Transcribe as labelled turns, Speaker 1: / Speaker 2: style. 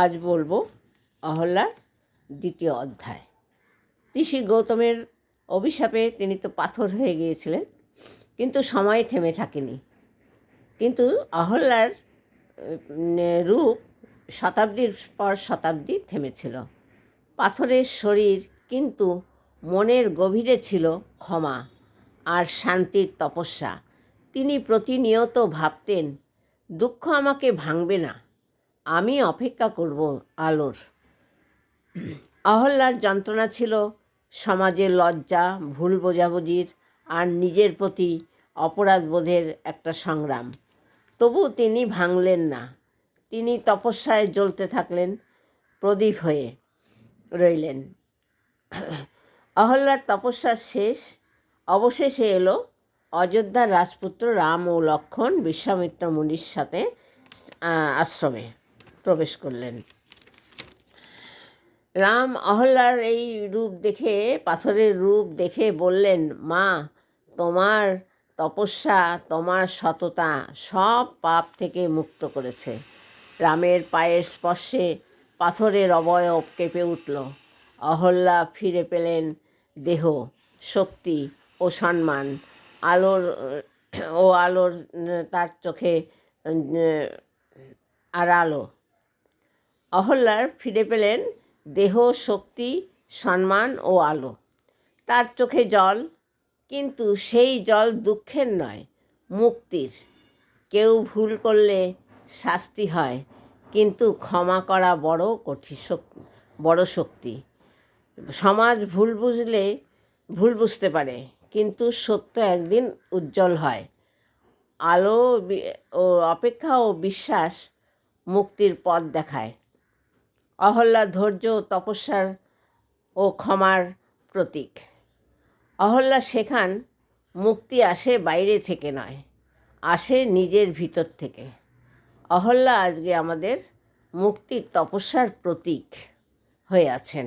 Speaker 1: আজ বলবো অহল্যার দ্বিতীয় অধ্যায়। ঋষি গৌতমের অভিশাপে তিনি তো পাথর হয়ে গিয়েছিলেন, কিন্তু সময় থেমে থাকেনি। কিন্তু অহল্যার রূপ শতাব্দীর পর শতাব্দী থেমেছিল। পাথরের শরীর, কিন্তু মনের গভীরে ছিল ক্ষমা আর শান্তির তপস্যা। তিনি প্রতিনিয়ত ভাবতেন, দুঃখ আমাকে ভাঙবে না, আমি অপেক্ষা করব আলোর। অহল্যার যন্ত্রণা ছিল সমাজের লজ্জা, ভুল বোঝাবুঝির আর নিজের প্রতি অপরাধবোধের একটা সংগ্রাম। তবু তিনি ভাঙলেন না। তিনি তপস্যায় জ্বলতে থাকলেন, প্রদীপ হয়ে রইলেন। অহল্যার তপস্যার অবশেষে এলো। অযোধ্যার রাজপুত্র রাম ও লক্ষ্মণ বিশ্বামিত্র মুনির সাথে আশ্রমে প্রবেশ করলেন। রাম অহল্যার এই রূপ দেখে, পাথরের রূপ দেখে বললেন, মা, তোমার তপস্যা, তোমার সততা সব পাপ থেকে মুক্ত করেছে। রামের পায়ের স্পর্শে পাথরের অবয়ব কেঁপে উঠল। অহল্যা ফিরে পেলেন দেহ, শক্তি ও সম্মান। আলোর তার চোখে আলো। অহল্যার ফিরে পেলেন দেহ, শক্তি, সম্মান ও আলো। তার চোখে জল, কিন্তু সেই জল দুঃখের নয়, মুক্তির। কেউ ভুল করলে শাস্তি হয়, কিন্তু ক্ষমা করা বড় শক্তি। সমাজ ভুল বুঝতে পারে, কিন্তু সত্য একদিন উজ্জ্বল হয়। আলো ও অপেক্ষা ও বিশ্বাস মুক্তির পথ দেখায়। অহল্যা ধৈর্য, তপস্যার ও ক্ষমার প্রতীক। অহল্যা শেখান, মুক্তি আসে বাইরে থেকে নয়, আসে নিজের ভিতর থেকে। অহল্যা আজকে আমাদের মুক্তির তপস্যার প্রতীক হয়ে আছেন।